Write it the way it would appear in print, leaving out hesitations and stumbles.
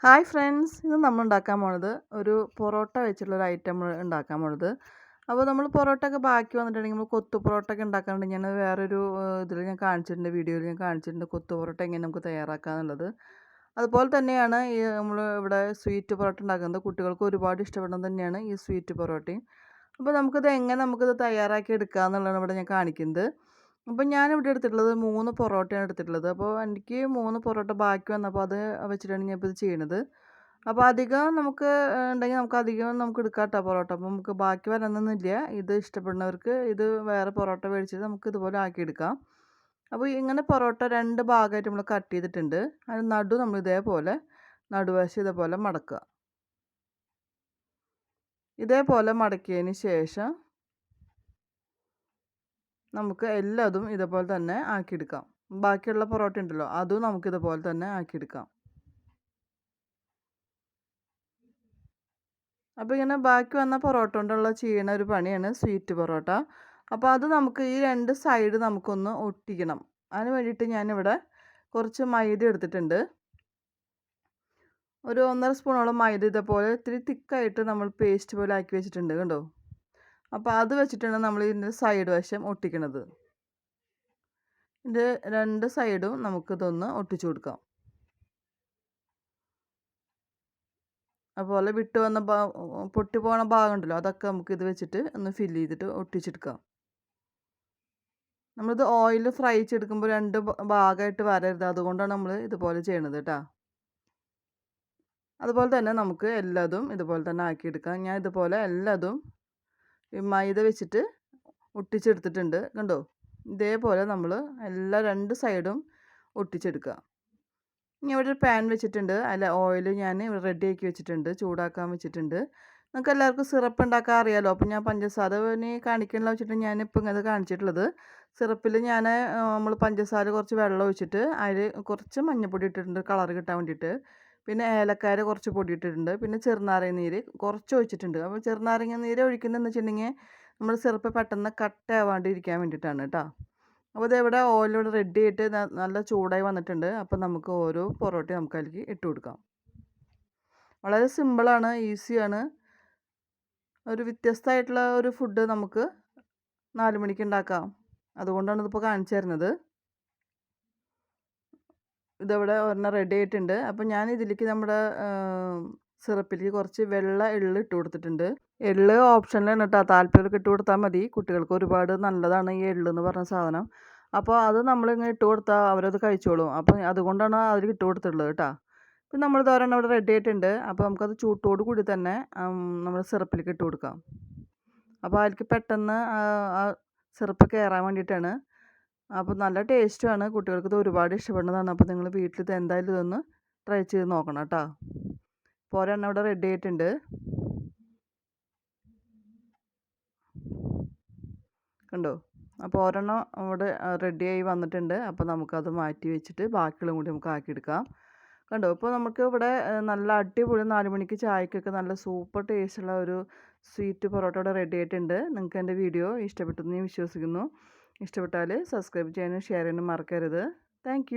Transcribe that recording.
Hi friends, ഇന്ന് നമ്മൾ ഉണ്ടാക്കാൻ പോണത് ഒരു പൊറോട്ട വെച്ചിട്ടുള്ളൊരു ഐറ്റം ഉണ്ടാക്കാൻ പോണത്. അപ്പോൾ നമ്മൾ പൊറോട്ട ഒക്കെ ബാക്കി വന്നിട്ടുണ്ടെങ്കിൽ നമ്മൾ കൊത്തു പൊറോട്ട ഒക്കെ ഉണ്ടാക്കാറുണ്ട്. ഞാൻ വേറൊരു ഇതിൽ ഞാൻ കാണിച്ചിട്ടുണ്ട്, വീഡിയോയിൽ ഞാൻ കാണിച്ചിട്ടുണ്ട് കൊത്തു പൊറോട്ട എങ്ങനെ നമുക്ക് തയ്യാറാക്കുക എന്നുള്ളത്. അതുപോലെ തന്നെയാണ് ഈ നമ്മൾ ഇവിടെ സ്വീറ്റ് പൊറോട്ട ഉണ്ടാക്കുന്നത്. കുട്ടികൾക്ക് ഒരുപാട് ഇഷ്ടപ്പെടുന്നത് തന്നെയാണ് ഈ സ്വീറ്റ് പൊറോട്ടയും. അപ്പോൾ നമുക്കിത് തയ്യാറാക്കി എടുക്കുക എന്നുള്ളതാണ് ഇവിടെ ഞാൻ കാണിക്കുന്നത്. അപ്പോൾ ഞാനിവിടെ എടുത്തിട്ടുള്ളത് 3 പൊറോട്ടയാണ് എടുത്തിട്ടുള്ളത്. അപ്പോൾ എനിക്ക് 3 പൊറോട്ട ബാക്കി വന്നപ്പോൾ അത് വെച്ചിട്ടാണ് ഞാൻ ഇപ്പോൾ ഇത് ചെയ്യണത്. അപ്പോൾ അധികം നമുക്ക് ഉണ്ടെങ്കിൽ നമുക്ക് എടുക്കാം കേട്ടോ പൊറോട്ട. അപ്പോൾ നമുക്ക് ബാക്കി വരണമെന്നൊന്നുമില്ല. ഇത് ഇഷ്ടപ്പെടുന്നവർക്ക് ഇത് വേറെ പൊറോട്ട മേടിച്ചിട്ട് നമുക്ക് ഇതുപോലെ ആക്കിയെടുക്കാം. അപ്പോൾ ഇങ്ങനെ പൊറോട്ട 2 ഭാഗമായിട്ട് നമ്മൾ കട്ട് ചെയ്തിട്ടുണ്ട്. അതിന് നമ്മൾ ഇതേപോലെ നടുവശം ഇതേപോലെ മടക്കുക. ഇതേപോലെ മടക്കിയതിന് ശേഷം നമുക്ക് എല്ലാതും ഇതുപോലെ തന്നെ ആക്കിയെടുക്കാം. ബാക്കിയുള്ള പൊറോട്ട ഉണ്ടല്ലോ അതും നമുക്ക് ഇതുപോലെ തന്നെ ആക്കിയെടുക്കാം. അപ്പോൾ ഇങ്ങനെ ബാക്കി വന്ന പൊറോട്ട കൊണ്ടുള്ള ചെയ്യുന്ന ഒരു പണിയാണ് സ്വീറ്റ് പൊറോട്ട. അപ്പോൾ അത് നമുക്ക് ഈ 2 സൈഡ് നമുക്കൊന്ന് ഒട്ടിക്കണം. അതിന് വേണ്ടിയിട്ട് ഞാനിവിടെ കുറച്ച് മൈദ എടുത്തിട്ടുണ്ട്. ഒരു 1.5 സ്പൂണോളം മൈദ ഇതേപോലെ ഇത്തിരി തിക്കായിട്ട് നമ്മൾ പേസ്റ്റ് പോലെ ആക്കി വെച്ചിട്ടുണ്ട്, കണ്ടോ. അപ്പോൾ അത് വെച്ചിട്ടാണ് നമ്മൾ ഇതിൻ്റെ സൈഡ് വശം ഒട്ടിക്കണത്. ഇത് 2 സൈഡും നമുക്കിതൊന്ന് ഒട്ടിച്ചു കൊടുക്കാം. അതുപോലെ വിട്ട് വന്ന പൊട്ടി പോണ ഭാഗം ഉണ്ടല്ലോ അതൊക്കെ നമുക്കിത് വെച്ചിട്ട് ഒന്ന് ഫില്ല് ചെയ്തിട്ട് ഒട്ടിച്ചെടുക്കാം. നമ്മളിത് ഓയിൽ ഫ്രൈ ചെയ്തെടുക്കുമ്പോൾ 2 ഭാഗമായിട്ട് വരരുത്, അതുകൊണ്ടാണ് നമ്മൾ ഇതുപോലെ ചെയ്യണത് കേട്ടോ. അതുപോലെ തന്നെ നമുക്ക് എല്ലാതും ഇതുപോലെ തന്നെ ആക്കിയെടുക്കാം. ഞാൻ ഇതുപോലെ എല്ലാതും ഈ മൈദ വെച്ചിട്ട് ഒട്ടിച്ചെടുത്തിട്ടുണ്ട്, കണ്ടോ. ഇതേപോലെ നമ്മൾ എല്ലാ 2 സൈഡും ഒട്ടിച്ചെടുക്കുക. ഇനി ഇവിടെ ഒരു പാൻ വെച്ചിട്ടുണ്ട്. അതിൽ ഓയിൽ ഞാൻ റെഡിയാക്കി വെച്ചിട്ടുണ്ട്, ചൂടാക്കാൻ വെച്ചിട്ടുണ്ട്. നിങ്ങൾക്ക് എല്ലാവർക്കും സിറപ്പ് ഉണ്ടാക്കാൻ അറിയാമല്ലോ. അപ്പോൾ ഞാൻ പഞ്ചസാര കാണിക്കണില്ല വെച്ചിട്ട് ഞാനിപ്പോൾ ഇങ്ങനെ കാണിച്ചിട്ടുള്ളത്. സിറപ്പിൽ നമ്മൾ പഞ്ചസാര കുറച്ച് വെള്ളം ഒഴിച്ചിട്ട് അതിൽ കുറച്ച് മഞ്ഞൾപ്പൊടി ഇട്ടിട്ടുണ്ട് കളർ കിട്ടാൻ വേണ്ടിയിട്ട്. പിന്നെ ഏലക്കായ കുറച്ച് പൊടി ഇട്ടിട്ടുണ്ട്. പിന്നെ ചെറുനാരങ്ങ നീര് കുറച്ച് ഒഴിച്ചിട്ടുണ്ട്. അപ്പോൾ ചെറുനാരങ്ങ നീര് ഒഴിക്കുന്നതെന്ന് വെച്ചിട്ടുണ്ടെങ്കിൽ നമ്മൾ സിറപ്പ് പെട്ടെന്ന് കട്ടാവാണ്ടിരിക്കാൻ വേണ്ടിയിട്ടാണ് കേട്ടോ. അപ്പോൾ ഇതെവിടെ ഓയിലൂടെ റെഡി ആയിട്ട് നല്ല ചൂടായി വന്നിട്ടുണ്ട്. അപ്പോൾ നമുക്ക് ഓരോ പൊറോട്ട നമുക്ക് അതിലേക്ക് ഇട്ട് കൊടുക്കാം. വളരെ സിമ്പിളാണ്, ഈസിയാണ്. ഒരു വ്യത്യസ്തമായിട്ടുള്ള ഒരു ഫുഡ് നമുക്ക് 4 മണിക്ക് ഉണ്ടാക്കാം. അതുകൊണ്ടാണ് ഇതിപ്പോൾ കാണിച്ചു തരുന്നത്. ഇതവിടെ ഒരെണ്ണം റെഡി ആയിട്ടുണ്ട്. അപ്പോൾ ഞാൻ ഇതിലേക്ക് നമ്മുടെ സിറപ്പിലേക്ക് കുറച്ച് വെള്ള എള്ള് ഇട്ട് കൊടുത്തിട്ടുണ്ട്. എള്ള് ഓപ്ഷനിലാണ് കേട്ടോ, താല്പര്യമൊക്കെ ഇട്ട് കൊടുത്താൽ മതി. കുട്ടികൾക്ക് ഒരുപാട് നല്ലതാണ് ഈ എള്ളെന്ന് പറഞ്ഞ സാധനം. അപ്പോൾ അത് നമ്മളിങ്ങനെ ഇട്ട് കൊടുത്താൽ അവരത് കഴിച്ചോളും. അപ്പോൾ അതുകൊണ്ടാണ് അതിൽ ഇട്ട് കൊടുത്തിട്ടുള്ളത് കേട്ടോ. പിന്നെ നമ്മൾ ഒരെണ്ണം ഇവിടെ റെഡി ആയിട്ടുണ്ട്. അപ്പോൾ നമുക്കത് ചൂട്ടോട് കൂടി തന്നെ നമ്മൾ സിറപ്പിലേക്ക് ഇട്ട് കൊടുക്കാം. അപ്പോൾ അതിലേക്ക് പെട്ടെന്ന് സിറപ്പ് കയറാൻ വേണ്ടിയിട്ടാണ്. അപ്പോൾ നല്ല ടേസ്റ്റുമാണ്, കുട്ടികൾക്ക് ഇത് ഒരുപാട് ഇഷ്ടപ്പെടുന്നതാണ്. അപ്പോൾ നിങ്ങൾ വീട്ടിൽ ഇത് എന്തായാലും ഇതൊന്ന് ട്രൈ ചെയ്ത് നോക്കണം കേട്ടോ. അപ്പോൾ ഒരെണ്ണം ഇവിടെ റെഡി ആയിട്ടുണ്ട്, കണ്ടോ. അപ്പോൾ ഒരെണ്ണം ഇവിടെ റെഡിയായി വന്നിട്ടുണ്ട്. അപ്പോൾ നമുക്കത് മാറ്റി വെച്ചിട്ട് ബാക്കിയുള്ളതും കൂടി നമുക്ക് ആക്കിയെടുക്കാം, കണ്ടോ. ഇപ്പോൾ നമുക്ക് ഇവിടെ നല്ല അടിപൊളി 4 മണിക്ക് ചായക്കൊക്കെ നല്ല സൂപ്പർ ടേസ്റ്റുള്ള ഒരു സ്വീറ്റ് പൊറോട്ട ഇവിടെ റെഡി ആയിട്ടുണ്ട്. നിങ്ങൾക്ക് എൻ്റെ വീഡിയോ ഇഷ്ടപ്പെട്ടെന്ന് ഞാൻ വിശ്വസിക്കുന്നു. ഇഷ്ടപ്പെട്ടാൽ സബ്സ്ക്രൈബ് ചെയ്യാനും ഷെയർ ചെയ്യാനും മറക്കരുത്. താങ്ക്